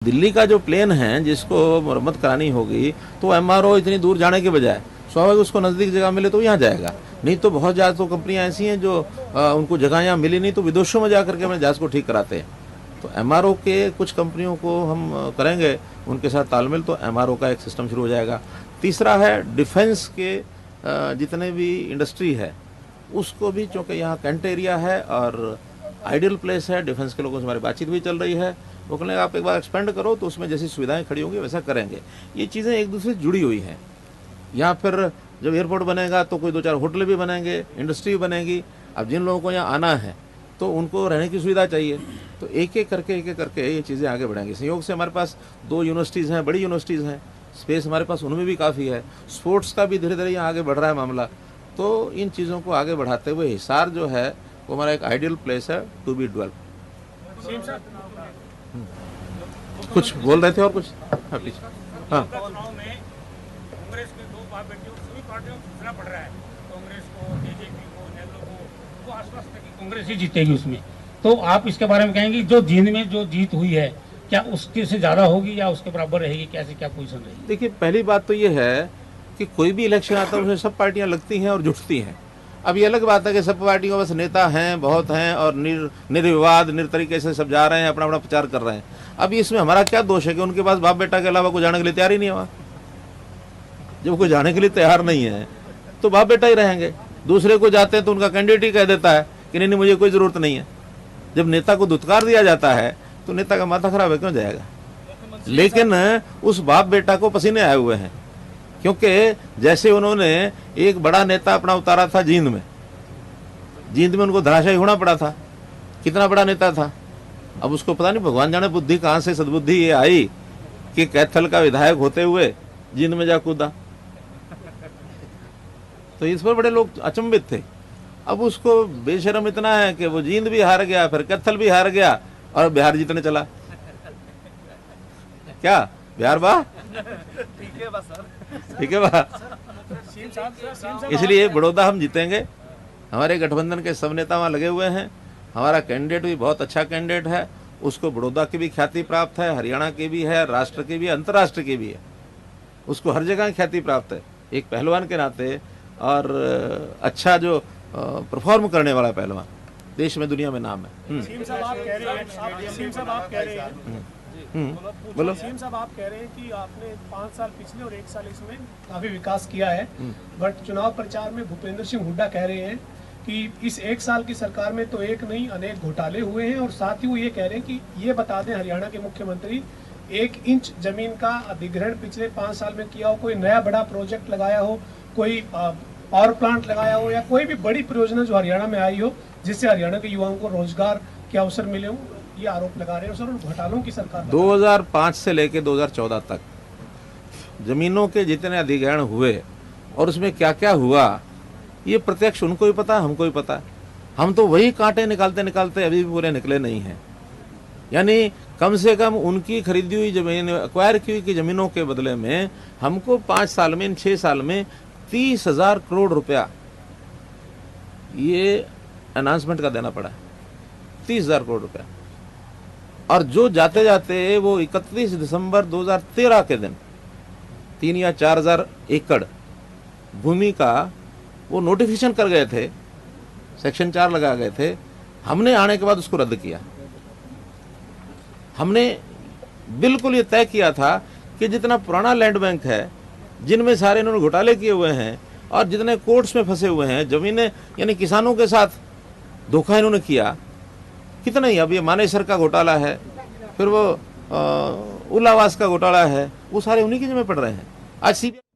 दिल्ली का जो प्लेन है जिसको मरम्मत करानी होगी तो एमआरओ इतनी दूर जाने के बजाय स्वाभाविक उसको नज़दीक जगह मिले तो यहाँ जाएगा। नहीं तो बहुत ज़्यादा तो कंपनियाँ ऐसी हैं जो उनको जगह यहाँ मिली नहीं तो विदेशों में जा करके अपने जहाज़ को ठीक कराते हैं। तो एमआरओ के कुछ कंपनियों को हम करेंगे उनके साथ तालमेल, तो एमआरओ का एक सिस्टम शुरू हो जाएगा। तीसरा है डिफेंस के जितने भी इंडस्ट्री है उसको भी, चूँकि यहाँ कैंट एरिया है और आइडियल प्लेस है, डिफेंस के लोगों से हमारी बातचीत भी चल रही है। वो कहने आप एक बार एक्सपेंड करो तो उसमें जैसी सुविधाएं खड़ी होंगी वैसा करेंगे। ये चीज़ें एक दूसरे से जुड़ी हुई हैं। यहाँ फिर जब एयरपोर्ट बनेगा तो कोई 2-4 होटल भी बनेंगे, इंडस्ट्री भी बनेगी। अब जिन लोगों को यहाँ आना है तो उनको रहने की सुविधा चाहिए, तो एक एक करके ये चीज़ें आगे बढ़ेंगी। संयोग से हमारे पास 2 यूनिवर्सिटीज़ हैं, बड़ी यूनिवर्सिटीज़ हैं, स्पेस हमारे पास उनमें भी काफ़ी है। स्पोर्ट्स का भी धीरे धीरे यहाँ आगे बढ़ रहा है मामला। तो इन चीज़ों को आगे बढ़ाते हुए हिसार जो है वो हमारा एक आइडियल प्लेस है टू बी डेवलप। कुछ बोल रहे थे और कुछ? हाँ प्लीज। हाँ, कांग्रेस के 2 बाप बेटियों सभी पार्टियों को सूचना पड़ रहा है, कांग्रेस को, बीजेपी को, नेहरू को, वो आश्वस्त है कि कांग्रेस ही जीतेगी उसमें। तो आप इसके बारे में कहेंगे जो जींद में जो जीत हुई है क्या उसके से ज्यादा होगी या उसके बराबर रहेगी, कैसे क्या पोजीशन रहेगी? देखिए, पहली बात तो ये है कि कोई भी इलेक्शन आता है उसमें सब पार्टियां लगती हैं और जुटती हैं। अब ये अलग बात है कि सब पार्टियों में बस नेता हैं, बहुत हैं और निर्विवाद तरीके से सब जा रहे हैं, अपना अपना प्रचार कर रहे हैं। अब इसमें हमारा क्या दोष है कि उनके पास बाप बेटा के अलावा कोई जाने के लिए तैयार ही नहीं हुआ। जब कोई जाने के लिए तैयार नहीं है तो बाप बेटा ही रहेंगे। दूसरे को जाते हैं तो उनका कैंडिडेट ही कह देता है कि नहीं मुझे कोई जरूरत नहीं है। जब नेता को धुतकार दिया जाता है तो नेता का माथा खराब है, क्यों जाएगा? लेकिन उस बाप बेटा को पसीने आए हुए हैं, क्योंकि जैसे उन्होंने एक बड़ा नेता अपना उतारा था जींद में उनको धराशायी होना पड़ा था। कितना बड़ा नेता था। अब उसको पता नहीं भगवान जाने बुद्धि कहाँ से, सद्बुद्धि ये आई कि कैथल का विधायक होते हुए जींद में जा कूदा। तो इस पर बड़े लोग अचंभित थे। अब उसको बेशरम इतना है कि वो जींद भी हार गया, फिर कैथल भी हार गया और बिहार जीतने चला। क्या बिहार बा? ठीक है बा। इसलिए बड़ौदा हम जीतेंगे। हमारे गठबंधन के सब नेता वहां लगे हुए हैं। हमारा कैंडिडेट भी बहुत अच्छा कैंडिडेट है, उसको बड़ौदा की भी ख्याति प्राप्त है, हरियाणा की भी है, राष्ट्र की भी, अंतर्राष्ट्र की भी है। उसको हर जगह ख्याति प्राप्त है एक पहलवान के नाते, और अच्छा जो परफॉर्म करने वाला पहलवान, देश में दुनिया में नाम है। सीएम साहब आप कह रहे हैं कि आपने 5 साल पिछले और 1 साल इसमें काफी विकास किया है, बट चुनाव प्रचार में भूपेंद्र सिंह हुड्डा कह रहे हैं कि इस 1 साल की सरकार में तो एक नहीं अनेक घोटाले हुए हैं, और साथ ही वो ये कह रहे हैं कि ये बता दें हरियाणा के मुख्यमंत्री 1 इंच जमीन का अधिग्रहण पिछले 5 साल में किया हो, कोई नया बड़ा प्रोजेक्ट लगाया हो, कोई पावर प्लांट लगाया हो, या कोई भी बड़ी परियोजना जो हरियाणा में आई हो जिससे हरियाणा के युवाओं को रोजगार के अवसर मिले हो, ये आरोप लगा रहे हैं सर। घोटालों की सरकार 2005 से लेकर 2014 तक जमीनों के जितने अधिग्रहण हुए और उसमें क्या क्या हुआ ये प्रत्यक्ष उनको ही पता, हमको ही पता। हम तो वही कांटे निकालते अभी भी पूरे निकले नहीं हैं। यानी कम से कम उनकी खरीदी हुई जमीन, एक्वायर की हुई जमीनों के बदले में हमको 5 साल में, 6 साल में 30,000 करोड़ रुपया ये अनाउंसमेंट का देना पड़ा। 30,000 करोड़ रुपया। और जो जाते जाते वो 31 दिसंबर 2013 के दिन 3 या 4,000 एकड़ भूमि का वो नोटिफिकेशन कर गए थे, सेक्शन 4 लगा गए थे। हमने आने के बाद उसको रद्द किया। हमने बिल्कुल ये तय किया था कि जितना पुराना लैंड बैंक है, जिनमें सारे इन्होंने घोटाले किए हुए हैं और जितने कोर्ट्स में फंसे हुए हैं, जमीनें यानी किसानों के साथ धोखा इन्होंने किया, कितना ही। अब ये मानेसर का घोटाला है, फिर वो उलावास का घोटाला है, वो सारे उन्हीं के जिम्मे पड़ रहे हैं। आज सीबीआई